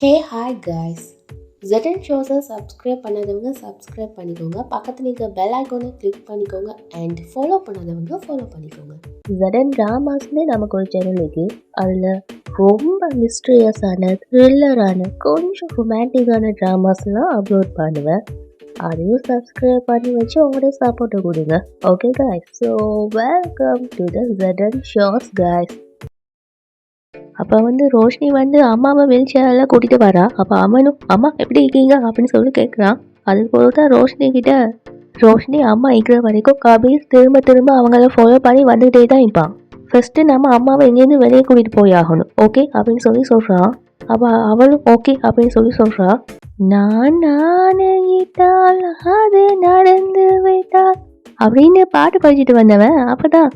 ஹே hi guys. ZN ஷோஸை subscribe பண்ணாதவங்க subscribe பண்ணிக்கோங்க. பக்கத்தில் இருக்க பெல் ஐக்கானை கிளிக் பண்ணிக்கோங்க அண்ட் ஃபாலோ பண்ணாதவங்க ஃபாலோ பண்ணிக்கோங்க. ZN ட்ராமாஸ்னு நமக்கு ஒரு சேனல் இருக்குது. அதில் ரொம்ப மிஸ்ட்ரியஸான த்ரில்லரான கொஞ்சம் ரொமான்டிக்கான ட்ராமாஸ்லாம் அப்லோட் பண்ணுவேன். அதையும் சப்ஸ்கிரைப் பண்ணி வச்சு உங்களோட சப்போர்ட்டை கொடுங்க. Okay guys, so welcome to the ZN shows guys. அப்போ ரோஷினி அம்மாவை வீல் சேரில் கூட்டிகிட்டு வரா. அப்போ அம்மனும் அம்மா எப்படி இருக்கீங்க அப்படின்னு சொல்லி கேட்குறான். அது போல தான் ரோஷினி கிட்ட ரோஷினி அம்மா இருக்கிற வரைக்கும் கபீர் திரும்ப திரும்ப அவங்கள ஃபாலோ பண்ணி வந்துகிட்டே தான் இருப்பான். ஃபஸ்ட்டு நம்ம அம்மாவை எங்கேருந்து வெளியே கூட்டிகிட்டு போய் ஆகணும், ஓகே அப்படின்னு சொல்லி சொல்கிறான். அப்போ அவளும் ஓகே அப்படின்னு சொல்லி சொல்கிறா. நான் நினைத்தால் அது நடந்து வைத்தால் அப்படின்னு பாட்டு படிச்சுட்டு வந்தவன் அப்போதான்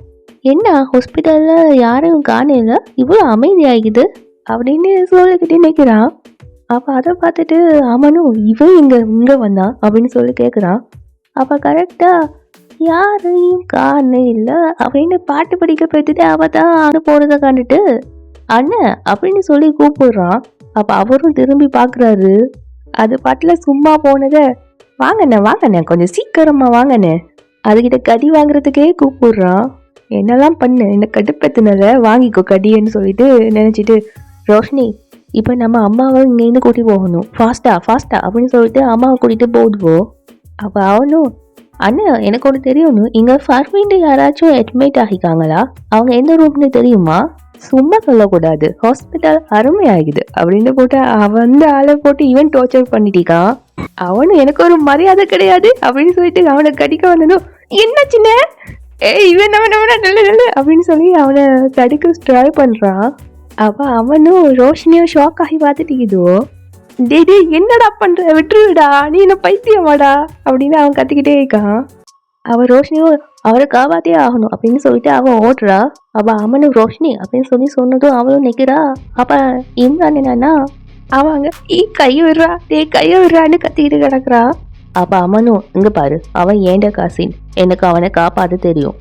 என்ன ஹாஸ்பிட்டலில் யாரும் காணல, இவ்வளோ அமைதியாகிது அப்படின்னு சொல்லிக்கிட்டே நிற்கிறான். அப்போ அதை பார்த்துட்டு அவனும் இவன் இங்கே வந்தான் அப்படின்னு சொல்லி கேட்குறான். அப்போ கரெக்டாக யாரையும் காண இல்லை அப்படின்னு பாட்டு படிக்க போய்த்துட்டு அவள் தான் அங்கே போகிறத கண்டுட்டு அண்ணன் அப்படின்னு சொல்லி கூப்பிடுறான். அப்போ அவரும் திரும்பி பார்க்குறாரு. அது பாட்டில் சும்மா போனதை வாங்கண்ணே கொஞ்சம் சீக்கிரமாக வாங்கண்ணே அதுக்கிட்ட கடி வாங்குறதுக்கே கூப்பிடுறான். என்னெல்லாம் பண்ணு, என்ன கடுப்பத்தினதை வாங்கிக்கோ கடின்னு சொல்லிட்டு நினச்சிட்டு ரோஷினி இப்போ நம்ம அம்மாவை இங்கேருந்து கூட்டி போகணும், ஃபாஸ்டா அப்படின்னு சொல்லிட்டு அம்மாவை கூட்டிகிட்டு போடுவோம். அப்போ அவனும் அண்ணன் எனக்கு ஒன்று தெரியணும், இங்கே ஃபர்மின்ட்டு யாராச்சும் அட்மிட் ஆகிக்காங்களா, அவங்க எந்த ரூம்னு தெரியுமா, சும்மா சொல்லக்கூடாது, ஹாஸ்பிட்டல் அருமையாகுது அப்படின்னு போட்டு அவன் ஆளை போட்டு இவன் டார்ச்சர் பண்ணிட்டிருக்கான். அவனும் எனக்கு ஒரு மரியாதை கிடையாது அப்படின்னு சொல்லிட்டு அவனை கடிக்க வந்ததும் என்ன சின்ன இவன் நல்ல அப்படின்னு சொல்லி அவனை தடுக்க ட்ரை பண்ணுறான். அப்போ அவனும் ரோஷினியும் ஷாக் ஆகி பார்த்துட்டு இதுவோ டே என்னடா பண்ணுற, விட்டுருடா நீ என்ன பைத்தியமாடா அப்படின்னு அவன் கத்திக்கிட்டே இருக்கான். அவன் ரோஷினியும் அவரை காப்பாற்றே ஆகணும் அப்படின்னு சொல்லிட்டு அவன் ஓடுறா. அப்போ அவனும் ரோஷினி அப்படின்னு சொல்லி சொன்னதும் அவளும் நிற்கிறா. அப்போ இம்ரான் என்னன்னா அவன் அங்கே கையை விடுறான்னு கத்திக்கிட்டு கிடக்குறா. அப்போ அவனும் இங்கே பாரு, அவன் ஏண்ட காசின், எனக்கு அவனை காப்பாற்ற தெரியும்,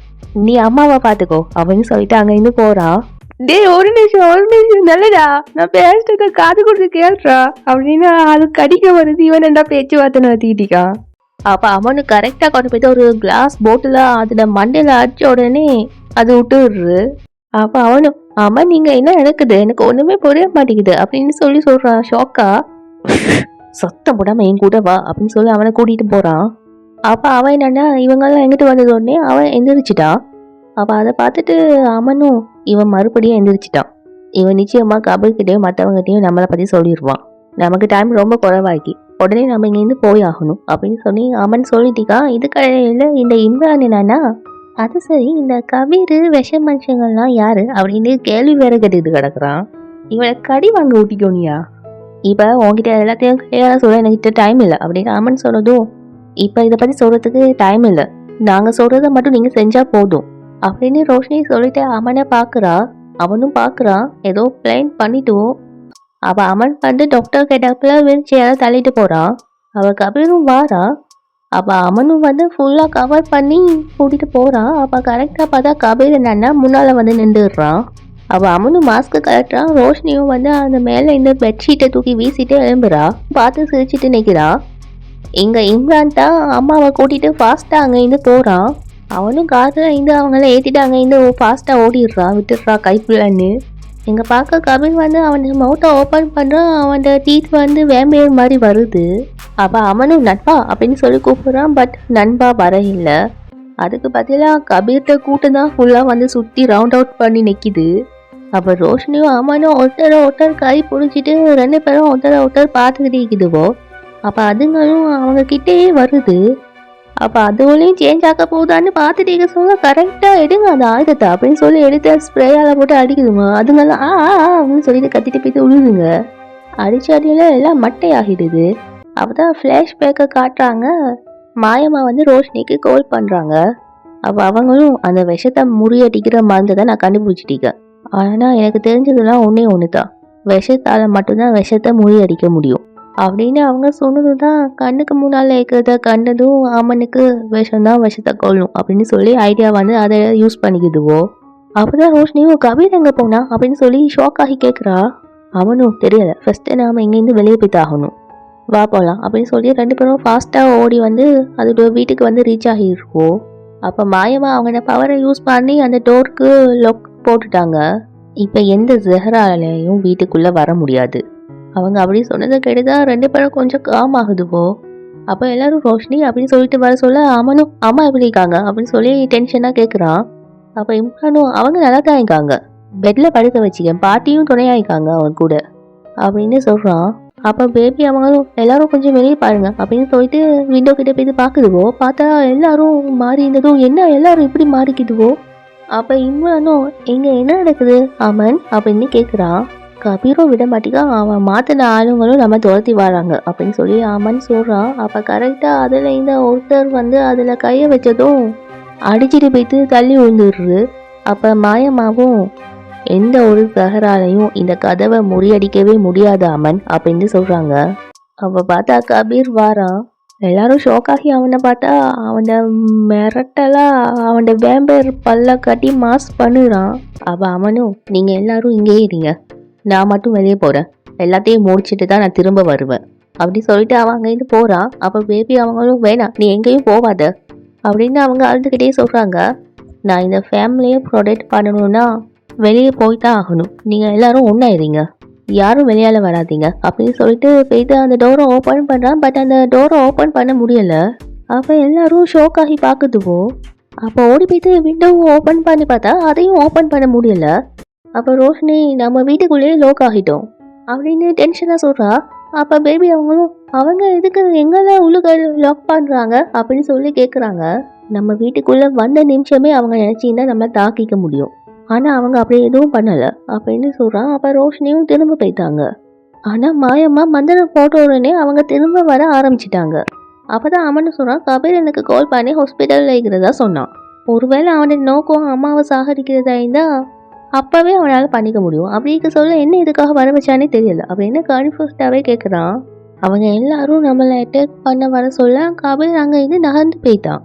நீ அம்மாவை பார்த்துக்கோ அப்படின்னு சொல்லிட்டு அங்கேருந்து போகிறான். டே ஒரு நிமிஷம் நல்லடா, நான் பேசுறதுக்கு காது கொடுத்து கேள்றா அப்படின்னு அது கடிக்க வருது. இவன் என்ன பேச்சுவார்த்தை நடத்திக்கிட்டிருக்கான். அப்போ அவனு கரெக்டாக கொண்டு போயிட்டு ஒரு கிளாஸ் போட்டில் அதில் மண்டையில் அடிச்ச உடனே அது விட்டுடுறு. அப்போ அவனும் ஆமாம் நீங்கள் என்ன நடக்குது, எனக்கு ஒன்றுமே புரிய மாட்டேங்குது அப்படின்னு சொல்லி சொல்கிறான் ஷாக்கா. சத்தம் போடாமல் என் கூட வா அப்படின்னு சொல்லி அவனை கூட்டிகிட்டு போகிறான். அப்போ அவன் என்னன்னா இவங்கெல்லாம் எங்கிட்ட வந்தது உடனே அவன் எந்திரிச்சிட்டான். அப்போ அதை பார்த்துட்டு அவனும் இவன் மறுபடியும் எந்திரிச்சிட்டான். இவன் நிச்சயமாக கபர்கிட்டையும் மற்றவங்ககிட்டையும் நம்மளை பற்றி சொல்லிடுவான். நமக்கு டைம் ரொம்ப குறைவாக்கி உடனே நம்ம இங்கேருந்து போய் ஆகணும் அப்படின்னு சொல்லி அவன் சொல்லிட்டிக்கான். இது கடையில் இந்த இம்ரான் என்னன்னா அது சரி இந்த கபீர் விஷ மனுஷங்கள்லாம் யாரு அப்படின்னு கேள்வி வேற கேட்டுக்கிட்டு கிடக்குறான். இவனை கடி வாங்க ஊட்டிக்கோனியா, இப்போ உங்ககிட்ட எல்லாத்தையும் கிளியராக சொல்ல என்கிட்ட டைம் இல்லை அப்படின்னு அம்மன் சொன்னதும் இப்போ இதை பற்றி சொல்கிறதுக்கு டைம் இல்லை, நாங்கள் சொல்கிறத மட்டும் நீங்கள் செஞ்சால் போதும் அப்படின்னு ரோஷினி சொல்லிட்டு அம்மனை பார்க்குறா. அவனும் பார்க்குறான், ஏதோ பிளான் பண்ணிட்டுவோம். அவள் அம்மன் டாக்டர் கேட்டப்பில் வீல் சேரை தள்ளிட்டு போகிறான். அவள் கபீரும் வாரா. அப்போ அவனும் ஃபுல்லாக கவர் பண்ணி கூட்டிகிட்டு போகிறான். அப்போ கரெக்டாக பார்த்தா கபீர் என்னன்னா முன்னால் நின்றுடுறான். அவள் அவனும் மாஸ்க்கு கலட்டுறான். ரோஷினியும் அந்த மேலே இந்த பெட்ஷீட்டை தூக்கி வீசிட்டு எழும்புறா. பார்த்து சிரிச்சிட்டு நிற்கிறா. இங்கே இம்ரான் தான் அம்மாவை கூட்டிகிட்டு ஃபாஸ்ட்டாக அங்கேருந்து போகிறான். அவனும் காரில் அவங்கள ஏற்றிட்டு அங்கேருந்து ஃபாஸ்ட்டாக ஓடிடுறான், விட்டுடுறா கைக்குள்ளன்னு. இங்கே பார்க்க கபில் அவன் மவுத்தை ஓப்பன் பண்ணுறான். அவன் டீத் வேம்பையர் மாதிரி வருது. அப்போ அவனும் நண்பா அப்படின்னு சொல்லி கூப்பிட்றான். பட் நண்பா வர இல்லை. அதுக்கு பதிலாக கபீர்கிட்ட கூட்டம் தான் ஃபுல்லாக சுற்றி ரவுண்ட் அவுட் பண்ணி நிற்கிது. அப்போ ரோஷினியும் அம்மனும் ஒருத்தர் கை பிடிச்சிட்டு ரெண்டு பேரும் ஒருத்தர் பார்த்துக்கிட்டே இருக்குதுவோ. அப்போ அதுங்களும் அவங்க கிட்டேயே வருது. அப்போ அதுவளையும் சேஞ்ச் ஆக்க போகுதான்னு பார்த்துட்டு சொல்ல கரெக்டாக எடுங்க அந்த ஆயுதத்தை அப்படின்னு சொல்லி எடுத்து ஸ்ப்ரேயால் போட்டு அடிக்குதுமா. அதுங்கெல்லாம் அப்படின்னு சொல்லிட்டு கத்திட்டு போய்ட்டு விழுதுங்க. அடிச்சாடியில் எல்லாம் மட்டை ஆகிடுது. அப்போ தான் ஃப்ளாஷ்பேக்கை காட்டுறாங்க. மாயம்மா ரோஷினிக்கு கால் பண்ணுறாங்க. அப்போ அவங்களும் அந்த விஷத்தை முறியடிக்கிற மருந்தை தான் நான் கண்டுபிடிச்சிட்டேன். ஆனால் எனக்கு தெரிஞ்சதெல்லாம் ஒன்று தான், விஷத்தால் மட்டும்தான் விஷத்தை முறியடிக்க முடியும் அப்படின்னு அவங்க சொன்னது தான். கண்ணுக்கு முன்னால் இருக்கிறத கண்டதும் அம்மனுக்கு விஷம்தான் விஷத்தை கொள்ளும் அப்படின்னு சொல்லி ஐடியா அதை யூஸ் பண்ணிக்குதுவோ. அப்போ தான் ரோஷினியும் கபீர் எங்கே போனா அப்படின்னு சொல்லி ஷாக் ஆகி கேட்குறா. அவனும் தெரியல, ஃபஸ்ட்டு நாம் இங்கேருந்து வெளியே போய் ஆகணும், வா போகலாம் அப்படின்னு சொல்லி 2 பேரும் ஃபாஸ்ட்டாக ஓடி வந்து அதோட வீட்டுக்கு வந்து ரீச் ஆகியிருக்கோம். அப்போ மாயமா அவங்க பவரை யூஸ் பண்ணி அந்த டோருக்கு லாக் போட்டுட்டாங்க. இப்போ எந்த ஜெஹராலையும் வீட்டுக்குள்ளே வர முடியாது. அவங்க அப்படி சொன்னதை கேட்டுதான் 2 பேரும் கொஞ்சம் காம் ஆகுதுவோ. அப்போ எல்லாரும் ரோஷினி அப்படின்னு சொல்லிட்டு வர சொல்ல அவனும் அம்மா எப்படி இருக்காங்க அப்படின்னு சொல்லி டென்ஷனாக கேட்குறான். அப்போ இம்ரானும் அவங்க நல்லா தான் இருக்காங்க, பெட்டில் படுக்க வச்சுக்க, பாட்டியும் துணையாயிருக்காங்க அவங்க கூட அப்படின்னு சொல்கிறான். அப்போ பேபி அவங்களும் எல்லாரும் கொஞ்சம் வெளியே பாருங்க அப்படின்னு சொல்லிட்டு விண்டோ கிட்ட போய் பார்க்குதுவோ. பார்த்தா எல்லாரும் மாறி இருந்ததும் என்ன எல்லாரும் இப்படி மாறிக்குதுவோ. அப்போ இம்ரானும் இங்கே என்ன நடக்குது அமன் அப்படின்னு கேட்குறான். கபீரும் விட மாட்டேங்க, அவன் மாற்றின ஆளுங்களும் நம்ம துரத்தி வராங்க அப்படின்னு சொல்லி அமன் சொல்கிறான். அப்போ கரெக்டாக அதில் இந்த ஒருத்தர் வந்து அதில் கையை வச்சதும் அடிச்சிட்டு போய்த்து தள்ளி விழுந்துடுறது. அப்போ மாயமாவும் எந்த ஒரு சஹராலையும் இந்த கதவை முறியடிக்கவே முடியாது அமன் அப்படின்னு சொல்கிறாங்க. அப்போ பார்த்தா கபீர் வாரான். எல்லாரும் ஷோக்காகி அவனை பார்த்தா அவனை மிரட்டலாக அவனோட வேம்பேர் பல்ல கட்டி மாஸ் பண்ணுறான். அப்போ அவனும் நீங்கள் எல்லாரும் இங்கேயே இருங்க, நான் மட்டும் வெளியே போகிறேன், எல்லாத்தையும் முடிச்சுட்டு தான் நான் திரும்ப வருவேன் அப்படி சொல்லிட்டு அவன் அங்கேருந்து போகிறான். அப்போ பேபி அவங்களும் வேணாம் நீ எங்கேயும் போவாத அப்படின்னு அவங்க அழுதுகிட்டே சொல்கிறாங்க. நான் இந்த ஃபேமிலியை ப்ரொடெக்ட் பண்ணணும்னா வெளியே போய் தான் ஆகணும், நீங்கள் எல்லாரும் ஒன்றாயிருங்க, யாரும் வெளியால் வராதிங்க அப்படின்னு சொல்லிட்டு போய்ட்டு அந்த டோரை ஓப்பன் பண்ணுறான். பட் அந்த டோரை ஓப்பன் பண்ண முடியலை. அப்போ எல்லாரும் ஷோக்காகி பார்க்குதுவோ. அப்போ ஓடி போய்ட்டு விண்டோவை ஓப்பன் பண்ணி பார்த்தா அதையும் ஓப்பன் பண்ண முடியலை. அப்போ ரோஷினி நம்ம வீட்டுக்குள்ளேயே லோக் ஆகிட்டோம் அப்படின்னு டென்ஷனாக சொல்கிறா. அப்போ பேபி அவங்களும் அவங்க எதுக்கு எங்கெல்லாம் உள்ளுக்க லாக் பண்ணுறாங்க அப்படின்னு சொல்லி கேட்குறாங்க. நம்ம வீட்டுக்குள்ளே வந்த நிமிஷமே அவங்க நினச்சிங்கன்னா நம்ம தாக்கிக்க முடியும், ஆனால் அவங்க அப்படி எதுவும் பண்ணலை அப்படின்னு சொல்கிறான். அப்போ ரோஷினியும் திரும்ப போய்த்தாங்க. ஆனால் மாயம்மா மந்திரம் போட்ட உடனே அவங்க திரும்ப வர ஆரம்பிச்சிட்டாங்க. அப்போ தான் அவனு சொல்கிறான், கபீர் எனக்கு கால் பண்ணி ஹாஸ்பிட்டலில் இருக்கிறதா சொன்னான். ஒருவேளை அவனோட நோக்கம் அம்மாவை சாகடிக்கிறதா இருந்தால் அப்போவே அவனால் பண்ணிக்க முடியும், அப்படி சொல்ல என்ன இதுக்காக வர வச்சானே தெரியல அப்படின்னு கன்ஃபியூஸ்டாகவே கேட்குறான். அவங்க எல்லாரும் நம்மளை அட்டாக் பண்ண வர சொல்ல கபீர் அங்கே இருந்து நகர்ந்து போய்ட்டான்.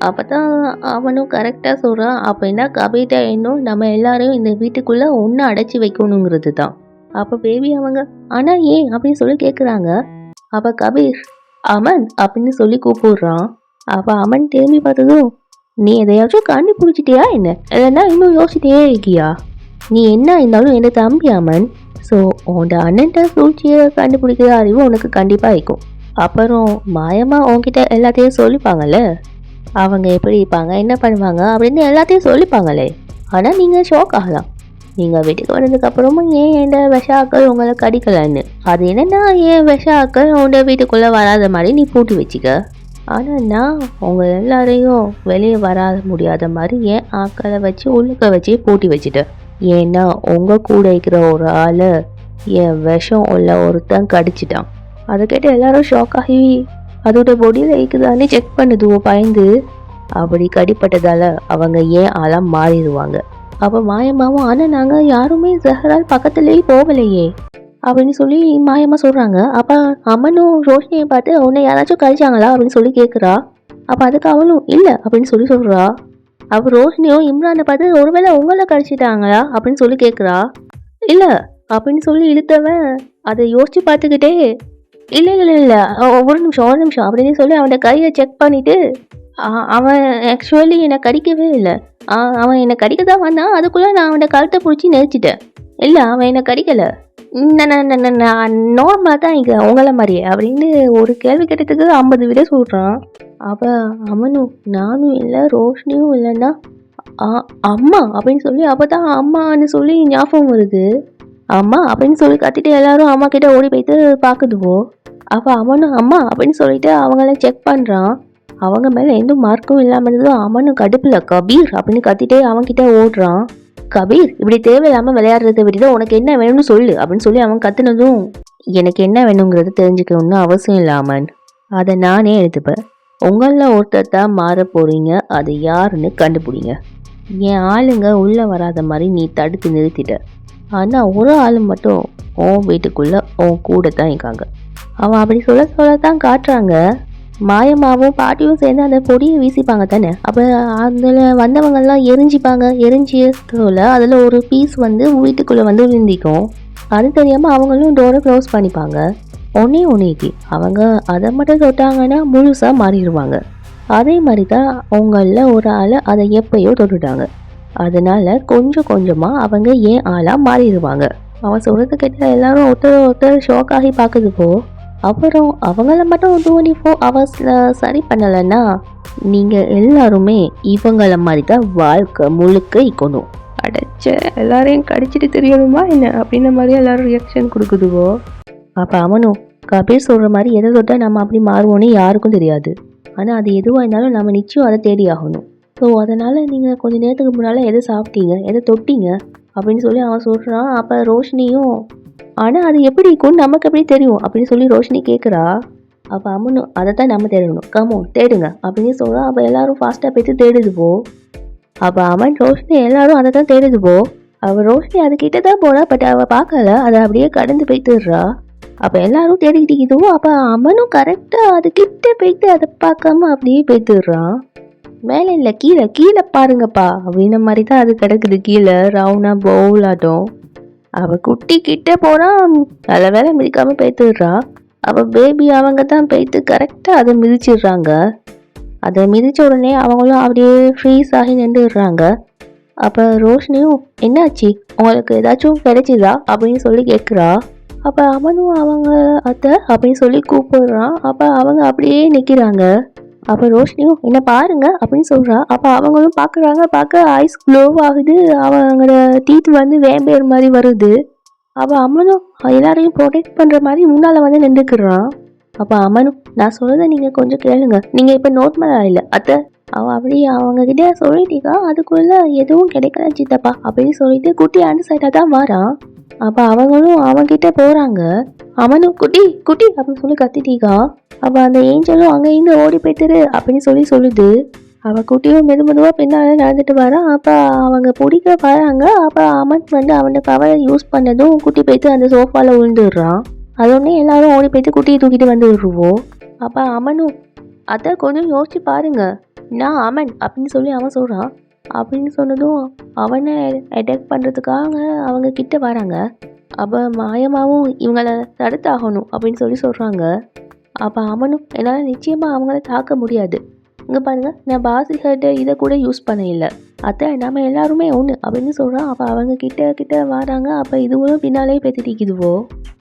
அப்போ தான் அவனும் கரெக்டாக சொல்கிறான், அப்படின்னா கபீர்கிட்ட இன்னும் நம்ம எல்லாரையும் இந்த வீட்டுக்குள்ளே ஒன்று அடைச்சி வைக்கணுங்கிறது தான். அப்போ பேபி அவங்க ஆனால் ஏன் அப்படின்னு சொல்லி கேட்குறாங்க. அப்போ கபீர் அமன் அப்படின்னு சொல்லி கூப்பிடுறான். அப்போ அமன் திரும்பி பார்த்ததும் நீ எதையாச்சும் கண்டுபிடிச்சிட்டியா என்ன, இல்லைன்னா இன்னும் யோசிச்சிட்டே இருக்கியா, நீ என்ன இருந்தாலும் என்ன தம்பி அமன், ஸோ உன்னோட அண்ணன்ட்ட சூழ்ச்சியை கண்டுபிடிக்கிற அறிவு உனக்கு கண்டிப்பாக இருக்கும். அப்புறம் மாயமாக உன்கிட்ட எல்லாத்தையும் சொல்லிப்பாங்கல்ல, அவங்க எப்படி இருப்பாங்க என்ன பண்ணுவாங்க அப்படின்னு எல்லாத்தையும் சொல்லிப்பாங்களே. ஆனால் நீங்கள் ஷோக் ஆகலாம், நீங்கள் வீட்டுக்கு வந்ததுக்கப்புறமும் ஏன் எந்த விஷாக்கள் உங்களை கடிக்கலன்னு. அது என்னென்னா ஏன் விஷாக்கள் உன்னோட வீட்டுக்குள்ளே வராத மாதிரி நீ பூட்டி வச்சுக்க. ஆனால் நான் உங்கள் எல்லாரையும் வெளியே வராத முடியாத மாதிரி ஏன் ஆக்களை வச்சு உள்ளுக்க வச்சு பூட்டி வச்சுட்டேன். ஏன்னா உங்கள் கூட இருக்கிற ஒரு ஆள் என் விஷம் உள்ள ஒருத்தன் கடிச்சிட்டான். அதை கேட்டு எல்லாரும் ஷாக்காகி அதோட பொடியில் இருக்குதானே செக் பண்ணுதுவோ பயந்து. அப்படி கடிப்பட்டதால் அவங்க ஏன் ஆளாக மாறிடுவாங்க. அப்போ மாயமாவும் ஆனால் நாங்கள் யாருமே ஜஹரால் பக்கத்துலேயே போகலையே அப்படின்னு சொல்லி மாயமாக சொல்கிறாங்க. அப்போ அம்மனும் ரோஷினியை பார்த்து உன்னை யாராச்சும் கழிச்சாங்களா அப்படின்னு சொல்லி கேட்குறா. அப்போ அதுக்கு அவளும் இல்லை அப்படின்னு சொல்லி சொல்கிறா. அப்போ ரோஷினியும் இம்ரானை பார்த்து ஒருவேளை உங்களை கழிச்சிட்டாங்களா அப்படின்னு சொல்லி கேட்குறா. இல்லை அப்படின்னு சொல்லி இழுத்தவன் அதை யோசித்து பார்த்துக்கிட்டே இல்லை இல்லை இல்லை ஒரு நிமிஷம் அப்படின்னு சொல்லி அவனோட கையை செக் பண்ணிவிட்டு அவன் ஆக்சுவலி என்னை கடிக்கவே இல்லை, அவன் என்னை கடிக்க தான் வந்தான், அதுக்குள்ளே நான் அவனோட கழுத்தை பிடிச்சி நெரிச்சிட்டேன், இல்லை அவன் என்னை கடிக்கலை, நான் நார்மலாக தான் இங்கே உங்களை மாதிரியே அப்படின்னு ஒரு கேள்வி கேட்டதுக்கு 50 விட சொல்கிறான். அப்போ அவனும் நானும் இல்லை ரோஷினியும் இல்லைன்னா அம்மா அப்படின்னு சொல்லி அப்போ தான் அம்மான்னு சொல்லி ஞாபகம் வருது. அம்மா அப்படின்னு சொல்லி கத்திட்டு எல்லாரும் அம்மா கிட்ட ஓடி போய்ட்டு பார்க்குதுவோ. அப்போ அவனும் அம்மா அப்படின்னு சொல்லிட்டு அவங்கள செக் பண்ணுறான். அவங்க மேலே எந்த மார்க்கும் இல்லாமல் இருந்ததும் அவனும் கடுப்பில் கபீர் அப்படின்னு கத்திட்டே அவன்கிட்ட ஓடுறான். கபீர் இப்படி தேவையில்லாமல் விளையாடுறதை விட்டு உனக்கு என்ன வேணும்னு சொல்லு அப்படின்னு சொல்லி அவன் கத்துனதும் எனக்கு என்ன வேணுங்கிறது தெரிஞ்சுக்கணும்னு அவசியம் இல்லாமன், அதை நானே எடுத்துப்பேன், உங்களில் ஒருத்தர் தான் மாற போகிறீங்க, அது யாருன்னு கண்டுபிடிங்க. என் ஆளுங்க உள்ளே வராத மாதிரி நீ தடுத்து நிறுத்திட்ட, ஆனால் ஒரு ஆள் மட்டும் உன் வீட்டுக்குள்ளே உன் கூட தான் இருக்காங்க. அவன் அப்படி சொல்லத்தான் காட்டுறாங்க. மாயமாவும் பாட்டியும் சேர்ந்து அந்த பொடியை வீசிப்பாங்க தானே. அப்போ அதில் வந்தவங்கெல்லாம் எரிஞ்சிப்பாங்க. எரிஞ்சிய அதில் ஒரு பீஸ் வந்து வீட்டுக்குள்ளே வந்து விழுந்திக்கும். அது தெரியாமல் அவங்களும் டோரை க்ளோஸ் பண்ணிப்பாங்க. ஒன்றைக்கு அவங்க அதை மட்டும் தொட்டாங்கன்னா முழுசாக மாறிடுவாங்க. அதே மாதிரி தான் அவங்களில் ஒரு ஆள் அதை எப்பயோ தொட்டுட்டாங்க. அதனால கொஞ்சம் கொஞ்சமாக அவங்க ஏன் ஆளாக மாறிடுவாங்க. அவன் சொல்கிறது கேட்டால் எல்லாரும் ஒருத்தர் ஷாக் ஆகி பார்க்குதுப்போ. அப்புறம் அவங்கள மட்டும் 24 ஹவர்ஸில் சரி பண்ணலைன்னா நீங்கள் எல்லாருமே இவங்கள மாதிரி தான் வாழ்க்கை முழுக்க இருக்கணும். அடைச்ச எல்லாரையும் கடிச்சிட்டு தெரியணுமா என்ன அப்படின்ன மாதிரி எல்லாரும் ரியாக்ஷன் கொடுக்குதுவோ. அப்போ அவனும் கபீர் சொல்கிற மாதிரி எதை தொட்டால் நம்ம அப்படி மாறுவோன்னு யாருக்கும் தெரியாது. ஆனால் அது எதுவாக இருந்தாலும் நம்ம நிச்சயம் அதை தேடி ஆகணும். ஸோ அதனால் நீங்கள் கொஞ்சம் நேரத்துக்கு முன்னால் எதை சாப்பிட்டீங்க, எதை தொட்டீங்க அப்படின்னு சொல்லி அவன் சொல்கிறான். அப்போ ரோஷினியும் ஆனால் அது எப்படி இருக்கும்னு நமக்கு எப்படி தெரியும் அப்படின்னு சொல்லி ரோஷினி கேட்குறா. அப்போ அம்மனும் அதை தான் நம்ம தேடணும், கமோ தேடுங்க அப்படின்னு சொல்கிறான். அப்போ எல்லாரும் ஃபாஸ்ட்டாக போய்த்து தேடுதுவோ. அப்போ அவன் ரோஷினி எல்லாரும் அதை தான் தேடுதுவோ. அவள் ரோஷினி அதுக்கிட்ட தான் போனா, பட் அவள் பார்க்கல, அதை அப்படியே கடந்து போய்த்துடுறா. அப்போ எல்லாரும் தேடிக்கிட்டோ. அப்போ அவனும் கரெக்டாக அதுக்கிட்ட போய்த்து அதை பார்க்காம அப்படியே போய்த்துடுறான். மேலே இல்லை கீழே பாருங்கப்பா அப்படின்ன மாதிரி தான் அது கிடக்குது கீழே ரவுனா பவுல் ஆட்டம். அவள் குட்டி கிட்டே போகிறான், நல்ல வேலை மிதிக்காமல் போய்த்துடுறான். அவள் பேபி அவங்க தான் போய்த்து கரெக்டாக அதை மிதிச்சிடுறாங்க. அதை மிதித்த உடனே அவங்களும் அப்படியே ஃப்ரீஸ் ஆகி நின்றுடுறாங்க. அப்போ ரோஷினியும் என்னாச்சு, உங்களுக்கு ஏதாச்சும் கிடைச்சிதா அப்படின்னு சொல்லி கேட்குறா. அப்போ அவனும் அவங்க அத்தை அப்படின்னு சொல்லி கூப்பிடுறான். அப்போ அவங்க அப்படியே நிற்கிறாங்க. அப்போ ரோஷினியும் என்ன பாருங்க அப்படின்னு சொல்கிறா. அப்போ அவங்களும் பார்க்குறாங்க. பார்க்க ஐஸ் க்ளோ ஆகுது, அவங்களோட டீத் வந்து வேம்பேர் மாதிரி வருது. அப்போ அம்மனும் எல்லாரையும் ப்ரொடெக்ட் பண்ணுற மாதிரி முன்னால் வந்து நின்றுக்கிறான். அப்போ அம்மனும் நான் சொல்கிறத நீங்கள் கொஞ்சம் கேளுங்க, நீங்கள் இப்போ நார்மலாக இல்லை அத்தை. அவன் அப்படி அவங்கக்கிட்ட சொல்லிட்டீங்க, அதுக்குள்ளே எதுவும் கிடைக்கல சித்தப்பா அப்படின்னு சொல்லிட்டு குட்டி அந்த சைடாக தான் வரான். அப்போ அவங்களும் அவன்கிட்ட போகிறாங்க. அவனும் குட்டி அப்படின்னு சொல்லி கத்திட்டீங்க. அப்போ அந்த ஏஞ்சலும் அங்கேருந்து ஓடி போய்த்துரு அப்படின்னு சொல்லுது. அவள் குட்டியும் மெதுவாக பின்னால் நடந்துட்டு வரான். அப்போ அவங்க பிடிக்க வராங்க. அப்போ அமன் வந்து அவனோட பவரை யூஸ் பண்ணதும் குட்டி போய்த்து அந்த சோஃபாவில் விழுந்துடுறான். அதோடனே எல்லாரும் ஓடி போய்த்து குட்டியை தூக்கிட்டு வந்து விடுவோம். அப்போ அமனும் அதை கொஞ்சம் யோசிச்சு பாருங்க, நான் அமன் அப்படின்னு சொல்லி அவன் சொல்கிறான். அப்படின்னு சொன்னதும் அவனை அட்டாக் பண்ணுறதுக்காக அவங்க கிட்ட வராங்க. அப்போ மாயமாவும் இவங்களை தடுத்தாகணும் அப்படின்னு சொல்கிறாங்க. அப்போ அவனும் என்னால் நிச்சயமாக அவங்கள தாக்க முடியாது, இங்கே பாருங்கள் நான் பாசிகிட்ட இதை கூட யூஸ் பண்ண இல்லை அத்தை, நம்ம எல்லாருமே ஒன்று அப்படின்னு சொல்கிறான். அப்போ அவங்க கிட்ட வராங்க. அப்போ இதுவும் பின்னாலே பேத்திட்டிக்குதுவோ.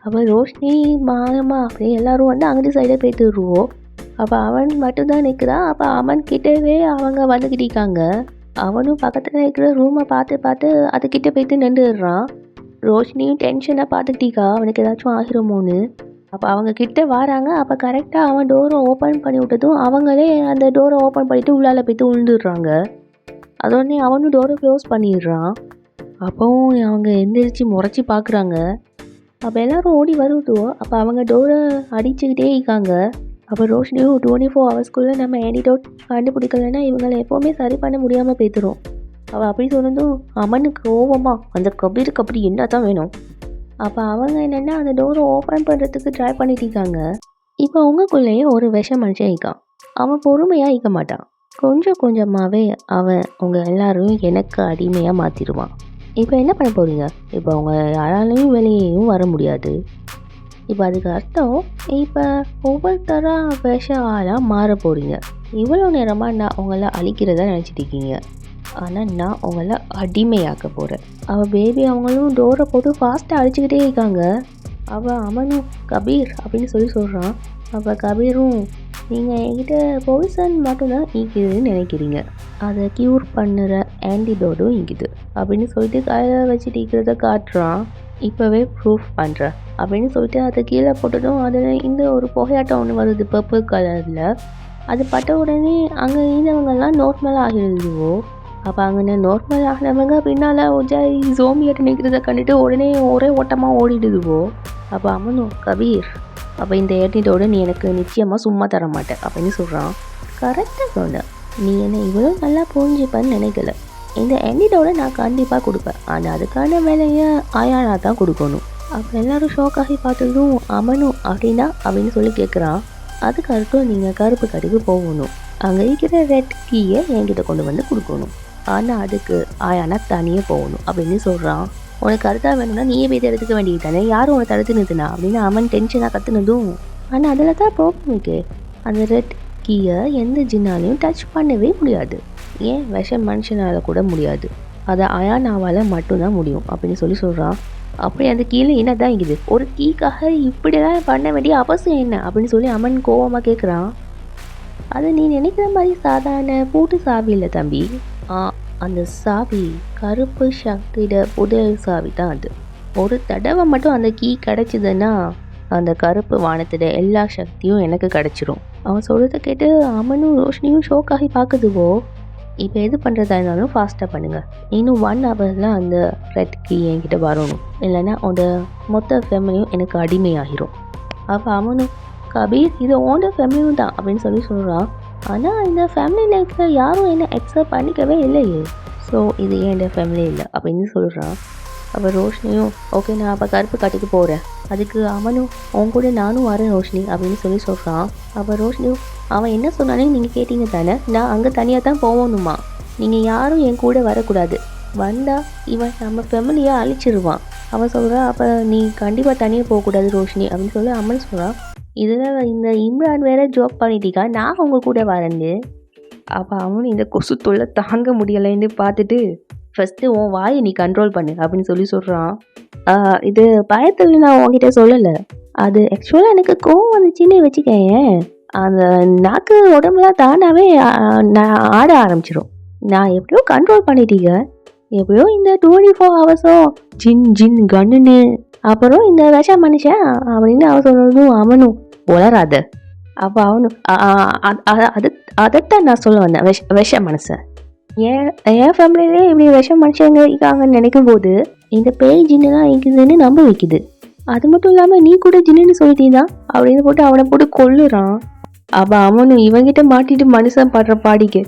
அப்போ ரோஷினி மாயமா அப்படியே எல்லாரும் வந்து அங்கிட்டு சைடை பேத்துடுவோம். அப்போ அவன் மட்டும்தான் நிற்கிறான். அப்போ அவன் கிட்டவே அவங்க வந்துக்கிட்டிருக்காங்க. அவனும் பக்கத்தில் இருக்கிற ரூமை பார்த்து அதுக்கிட்ட போய்த்து நின்றுடுறான். ரோஷினியும் டென்ஷனாக பார்த்துக்கிட்டீக்கா அவனுக்கு ஏதாச்சும் ஆகிருமோன்னு. அப்போ அவங்க கிட்ட வராங்க. அப்போ கரெக்டாக அவன் டோரை ஓப்பன் பண்ணி விட்டதும் அவங்களே அந்த டோரை ஓப்பன் பண்ணிவிட்டு உள்ளால போய்த்து விழுந்துடுறாங்க. அதோடனே அவனும் டோரை க்ளோஸ் பண்ணிடுறான். அப்போவும் அவங்க எந்திரிச்சு முறைச்சி பார்க்குறாங்க. அப்போ எல்லோரும் ஓடி வருதுவோ. அப்போ அவங்க டோரை அடிச்சுக்கிட்டே இருக்காங்க. அப்போ ரோஷினியும் 24 ஹவர்ஸ்க்குள்ளே நம்ம ஆன்டிடோட் கண்டுபிடிக்கலைன்னா இவங்களை எப்போவுமே சரி பண்ண முடியாமல் போய்த்துரும். அவள் அப்படி சொன்னதும் அம்மனுக்கு கோவமா அந்த கபீருக்கு அப்படி என்ன தான் வேணும். அப்போ அவங்க என்னென்னா அந்த டோரை ஓப்பன் பண்ணுறதுக்கு ட்ரை பண்ணிட்டிருக்காங்க. இப்போ உங்களுக்குள்ளேயே ஒரு விஷ மனுஷன் இருக்கான். அவன் பொறுமையாக இருக்க மாட்டான். கொஞ்சம் கொஞ்சமாகவே அவன் உங்கள் எல்லாரையும் எனக்கு அடிமையாக மாற்றிடுவான். இப்போ என்ன பண்ண போகிறீங்க? இப்போ அவங்க யாராலையும் வெளியேயும் வர முடியாது. இப்போ அதுக்கு அர்த்தம் இப்போ ஒவ்வொருத்தராக விஷ ஆளாக மாற போகிறீங்க. இவ்வளோ நேரமாக நான் உங்களை அழிக்கிறதா நினச்சிட்ருக்கீங்க, ஆனால் நான் உங்களை அடிமையாக்க போகிறேன். அவள் பேபி அவங்களும் டோரை போட்டு ஃபாஸ்ட்டாக அடிச்சுக்கிட்டே இருக்காங்க. அவள் அமனும் கபீர் அப்படின்னு சொல்கிறான். அப்போ கபீரும் நீங்கள் என்கிட்ட பொய்சன் மட்டும்தான் ஈக்குதுன்னு நினைக்கிறீங்க, அதை க்யூர் பண்ணுற ஆன்டிடோடும் ஈக்குது அப்படின்னு சொல்லிட்டு கையில் வச்சுட்டு இருக்கிறத காட்டுறான். இப்போவே ப்ரூஃப் பண்ணுறேன் அப்படின்னு சொல்லிட்டு அதை கீழே போட்டதும் அதில் இந்த ஒரு புகையாட்டம் ஒன்று வருது பர்பிள் கலரில். அது பட்ட உடனே அங்கே இருந்தவங்கெல்லாம் நார்மலாக ஆகிடுதுவோ. அப்போ அங்கே நார்மல் ஆகினவங்க பின்னால் ஜாய் ஜோம்பியாட்ட நிற்கிறத கண்டுட்டு உடனே ஒரே ஓட்டமாக ஓடிடுதுவோ. அப்போ அவனும் கபீர், அப்போ இந்த ஏட்டிட்டோட நீ எனக்கு நிச்சயமாக சும்மா தர மாட்டேன் அப்படின்னு சொல்கிறான். கரெக்டாக சொன்ன, நீ என்னை இவ்வளோ நல்லா புரிஞ்சுப்பேன்னு நினைக்கல. இந்த ஆன்டிடோட நான் கண்டிப்பாக கொடுப்பேன், ஆனால் அதுக்கான வேலையை ஆயானா தான் கொடுக்கணும். அப்போ எல்லோரும் ஷோக்காகி பார்த்ததும் அமனும் அப்படின்னா அப்படின்னு சொல்லி கேட்குறான். அதுக்கு அர்த்தம் நீங்கள் கருப்பு கடைக்கு போகணும், அங்கே இருக்கிற ரெட் கீயை என்கிட்ட கொண்டு வந்து கொடுக்கணும், ஆனால் அதுக்கு ஆயானா தனியே போகணும் அப்படின்னு சொல்கிறான். உனக்கு அதுதான் வேணும்னா நீயே போய் எடுத்துக்க வேண்டியது தானே, யாரும் உனக்கு தடுத்து நிறுத்தினா அப்படின்னு அவன் டென்ஷனாக கற்றுனதும். ஆனால் அதில் தான் ப்ராப்ளம் இருக்கு. அந்த ரெட் கீயை எந்த ஜின்னாலையும் டச் பண்ணவே முடியாது. ஏன் விஷம் மனுஷனால் கூட முடியாது, அதை அயானாவால் மட்டும்தான் முடியும் அப்படின்னு சொல்கிறான். அப்படி அந்த கீழே என்ன தான் இருக்குது, ஒரு கீக்காக இப்படிலாம் பண்ண வேண்டிய அவசியம் என்ன அப்படின்னு சொல்லி அமன் கோவமாக கேட்குறான். அது நீ நினைக்கிற மாதிரி சாதாரண பூட்டு சாவி இல்லை தம்பி. அந்த சாவி கருப்பு சக்தியோட புதையல் சாவி தான் அது. ஒரு தடவை மட்டும் அந்த கீ கிடச்சிதுன்னா அந்த கருப்பு வானத்தோட எல்லா சக்தியும் எனக்கு கிடச்சிரும். அவன் சொல்கிறத கேட்டு அமனும் ரோஷினியும் ஷோக் ஆகி பார்க்குதுவோ. இப்போ எது பண்ணுறதா இருந்தாலும் ஃபாஸ்ட்டாக பண்ணுங்கள், இன்னும் 1 ஹவரில் அந்த ரெட் கீ என்கிட்ட வரணும், இல்லைன்னா அந்த மொத்த ஃபேமிலியும் எனக்கு அடிமையாகிரும். அப்போ அவனும் கபீர் இது ஓண்ட ஃபேமிலியும் தான் அப்படின்னு சொல்கிறான். ஆனால் இந்த ஃபேமிலியில் இருக்கிற யாரும் என்ன அக்செப்ட் பண்ணிக்கவே இல்லையே, ஸோ இது ஏன் ஃபேமிலி இல்லை அப்படின்னு சொல்கிறான். அப்போ ரோஷினியும் ஓகே நான் அப்போ கருப்பு காட்டுக்கு போகிறேன், அதுக்கு அவனும் உன் கூட நானும் வரேன் ரோஷினி அப்படின்னு சொல்கிறான். அப்போ ரோஷினியும் அவன் என்ன சொன்னானே நீங்கள் கேட்டீங்க தானே, நான் அங்கே தனியாக தான் போகணுமா, நீங்கள் யாரும் என் கூட வரக்கூடாது, வந்தால் இவன் நம்ம ஃபேமிலியை அழிச்சிருவான். அவன் சொல்கிறான் அப்போ நீ கண்டிப்பாக தனியாக போகக்கூடாது ரோஷினி அப்படின்னு சொல்லி அம்மன் சொல்கிறான். இதில் இந்த இம்ரான் வேற ஜோக் பண்ணிட்டீங்க, நான் உங்கள் கூட வரேன்னு. அப்போ அவனும் இந்த கொசு தொல்லை தாங்க முடியலைன்னு பார்த்துட்டு ஃபஸ்ட்டு உன் வாயை நீ கண்ட்ரோல் பண்ணு அப்படின்னு சொல்கிறான். இது பயத்தில் நான் உங்ககிட்ட சொல்லலை, அது ஆக்சுவலாக எனக்கு கோவம் வந்துச்சுன்னு வச்சுக்கேன், அந்த நாக்கு உடம்புலாம் தானாகவே நான் ஆட ஆரம்பிச்சிடும். நான் எப்படியோ கண்ட்ரோல் பண்ணிட்டீங்க, எப்படியோ இந்த 24 ஹவர்ஸும் ஜின் ஜின் கண்ணுன்னு அப்புறம் இந்த விஷ மனுஷன் அப்படின்னு அவன் சொன்னதும் அவனும் உளராத. அப்போ அவனும் அதைத்தான் நான் சொல்ல வந்தேன், விஷ மனுஷன். என் ஃபேமிலியிலே இப்படி விஷ மனுஷங்க இருக்காங்கன்னு நினைக்கும் போது இந்த பேய் ஜின்னுலாம் இருக்குதுன்னு நம்ப வைக்குது. அது மட்டும் இல்லாமல் நீ கூட ஜின்னுன்னு சொல்லிட்டீங்க அப்படின்னு போட்டு அவனை போட்டு கொல்லுறான். அப்போ அவனும் இவங்கிட்ட மாட்டிட்டு மனுஷன் படுற பாடிக்கு.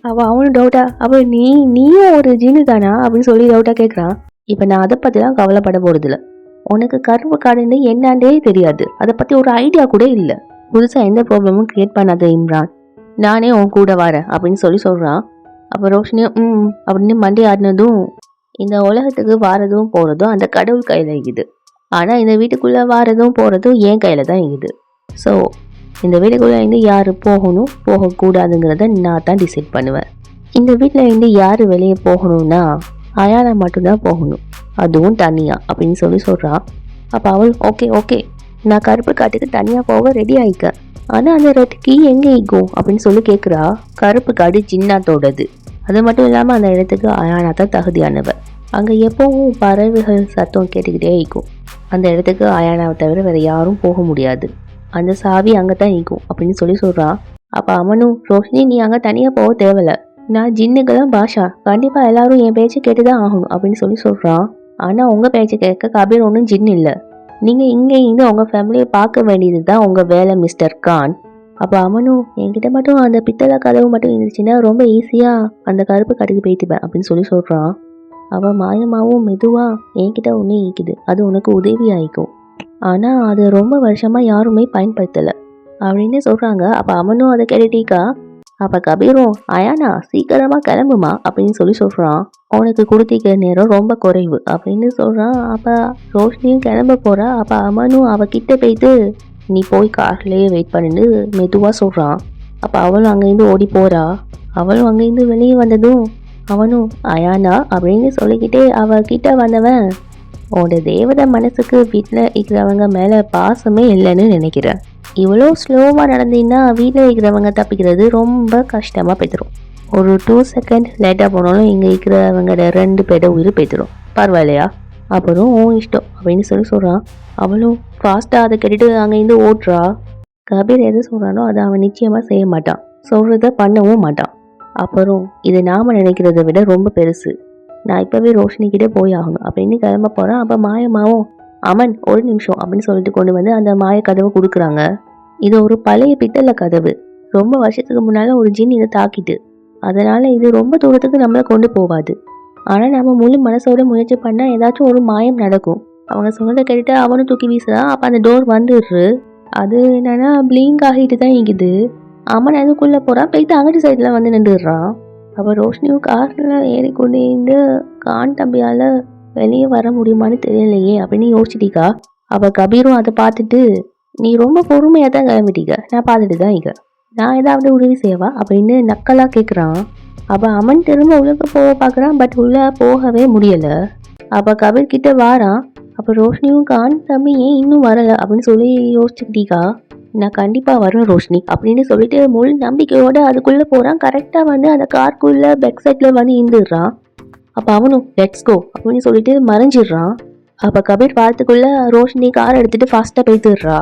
அப்போ அவனும் டவுட்டா அப்போ நீயும் ஒரு ஜின்னு தானா அப்படின்னு சொல்லி டவுட்டாக கேட்குறான். இப்போ நான் அதை பற்றிலாம் கவலைப்பட போகிறதில்ல, உனக்கு கருப்பு காடுன்னு என்னாண்டே தெரியாது, அதை பற்றி ஒரு ஐடியா கூட இல்லை, புதுசாக எந்த ப்ராப்ளமும் க்ரியேட் பண்ணாத இம்ரான், நானே உன் கூட வரேன் அப்படின்னு சொல்கிறான். அப்போ ரோஷினியும் அப்படின்னு மண்டி ஆடினதும் இந்த உலகத்துக்கு வாரதும் போகிறதும் அந்த கடவுள் கையில் இருக்குது, ஆனால் இந்த வீட்டுக்குள்ளே வாரதும் போகிறதும் என் கையில் தான் இருக்குது. ஸோ இந்த வீட்டுக்குள்ளே இருந்து யார் போகணும் போகக்கூடாதுங்கிறத நான் தான் டிசைட் பண்ணுவேன். இந்த வீட்டில் இருந்து யார் வெளியே போகணும்னா அயானா மட்டும்தான் போகணும், அதுவும் தனியாக அப்படின்னு சொல்கிறான். அப்போ அவள் ஓகே ஓகே நான் கருப்பு காட்டுக்கு தனியாக போக ரெடி ஆகிக்க, ஆனால் அந்த ரெட் கீ எங்கே இருக்கும் அப்படின்னு சொல்லி கேட்குறா. கருப்பு காடு ஜின்னாத்தோடது, அது மட்டும் இல்லாமல் அந்த இடத்துக்கு அயானா தான் தகுதியானவர். அங்கே எப்போவும் பறவைகள் சத்தம் கேட்டுக்கிட்டே இருக்கும், அந்த இடத்துக்கு அயானாவை தவிர வேறு யாரும் போக முடியாது, அந்த சாவி அங்கே தான் இருக்கும் அப்படின்னு சொல்கிறான். அப்போ அவனும் ரோஷினி நீ அங்கே தனியாக போக தேவையில்ல, நான் ஜின்னுக்கு தான் பாஷா, கண்டிப்பாக எல்லாரும் என் பேச்சை கேட்டு தான் ஆகணும் அப்படின்னு சொல்கிறான். ஆனால் உங்கள் பேச்சை கேட்க கபீர் ஒன்றும் ஜின் இல்லை, நீங்கள் இங்கே இருந்து உங்கள் ஃபேமிலியை பார்க்க வேண்டியது தான் உங்கள் வேலை மிஸ்டர் கான். அப்போ அவனும் என்கிட்ட மட்டும் அந்த பித்தளை கதவு மட்டும் இருந்துச்சுன்னா ரொம்ப ஈஸியாக அந்த கருப்பு கடைக்கு போயிட்டுப்பேன் அப்படின்னு சொல்கிறான். அவள் மாயமாகவும் மெதுவாக என்கிட்ட ஒன்று ஈக்குது, அது உனக்கு உதவி ஆகிக்கும், ஆனால் அது ரொம்ப வருஷமாக யாருமே பயன்படுத்தலை அப்படின்னு சொல்கிறாங்க. அப்போ அவனும் அதை கேட்டுட்டீக்கா. அப்போ கபீரும் அயானா சீக்கிரமாக கிளம்புமா அப்படின்னு சொல்கிறான். உனக்கு கொடுத்திக்கிற நேரம் ரொம்ப குறைவு அப்படின்னு சொல்கிறான். அப்போ ரோஷினியும் கிளம்ப போகிறா. அப்போ அமனும் அவகிட்ட போய்த்து நீ போய் கார்லேயே வெயிட் பண்ணிட்டு மெதுவாக சொல்கிறான். அப்போ அவளும் அங்கேருந்து ஓடி போகிறா. அவளும் அங்கேருந்து வெளியே வந்ததும் அவனும் அயானா அப்படின்னு சொல்லிக்கிட்டே அவகிட்ட வந்தவன் உன்னோட தேவதை மனசுக்கு வீட்டில் இருக்கிறவங்க மேலே பாசமே இல்லைன்னு நினைக்கிறேன், இவ்வளோ ஸ்லோவாக நடந்தீங்கன்னா வீட்டில் இருக்கிறவங்க தப்பிக்கிறது ரொம்ப கஷ்டமாக போய்த்துரும், ஒரு 2 செகண்ட் லேட்டாக போனாலும் இங்கே இருக்கிறவங்களோட 2 பேரை உயிர் போய்த்துரும், பரவாயில்லையா, அப்புறம் உன் இஷ்டம் அப்படின்னு சொல்கிறான். அவளும் ஃபாஸ்ட்டாக அதை கேட்டுட்டு அங்கேருந்து ஓட்டுறா. கபீர் எது சொல்கிறானோ அதை அவன் நிச்சயமாக செய்ய மாட்டான், சொல்கிறத பண்ணவும் மாட்டான். அப்புறம் இது நாம் நினைக்கிறத விட ரொம்ப பெருசு, நான் இப்போவே ரோஷினிக்கிட்டே போய் ஆகணும் அப்படின்னு கிளம்ப போகிறான். அப்போ மாயமாவும் அமன் ஒரு நிமிஷம் அப்படின்னு சொல்லிட்டு கொண்டு வந்து அந்த மாய கதவை கொடுக்குறாங்க. இது ஒரு பழைய பித்தளை கதவு, ரொம்ப வருஷத்துக்கு முன்னால் ஒரு ஜின் இதை தாக்கிட்டு, அதனால் இது ரொம்ப தூரத்துக்கு நம்மளை கொண்டு போகாது, ஆனால் நம்ம முழு மனசோட முயற்சி பண்ணால் ஏதாச்சும் ஒரு மாயம் நடக்கும். அவங்க சொன்னதை கேட்டுட்டு அவனும் தூக்கி வீசுறான். அப்போ அந்த டோர் வந்துடுறு, அது என்னன்னா பிளிங்க் ஆகிட்டு தான் இருக்குது. அமன் அதுக்குள்ளே போகிறான், போயிட்டு அங்கிட்டு சைடில் வந்து நின்றுடுறான். அப்போ ரோஷினியும் காரில் ஏறிக்கொண்டு கான் தம்பியால் வெளியே வர முடியுமான்னு தெரியலையே அப்படின்னு யோசிச்சிட்டிக்கா. அப்போ கபீரும் அதை பார்த்துட்டு, நீ ரொம்ப பொறுமையாக தான் கிளம்பிட்டீங்க, நான் பார்த்துட்டு தான் இங்க, நான் ஏதாவது உதவி செய்யவா அப்படின்னு நக்கலாக கேட்குறான். அப்போ அமன் திரும்ப உள்ளே போக பார்க்குறான், பட் உள்ளே போகவே முடியலை. அப்போ கபீர் கிட்ட வாரான். அப்போ ரோஷினியும் கான் தம்பி ஏன் இன்னும் வரலை அப்படின்னு சொல்லி யோசிச்சுக்கிட்டீக்கா. நான் கண்டிப்பாக வரேன் ரோஷினி அப்படின்னு சொல்லிட்டு முழு நம்பிக்கையோட அதுக்குள்ளே போகிறான். கரெக்டாக வந்து அந்த கார்க்குள்ளே பேக் சைடில் வந்து இருந்துடுறான். அப்போ அவனும் லெட்ஸ் கோ அப்படின்னு சொல்லிட்டு மறைஞ்சிடுறான். அப்போ கபீர் பார்த்துக்குள்ளே ரோஷினி கார் எடுத்துகிட்டு ஃபாஸ்ட்டாக போய்த்துடுறா.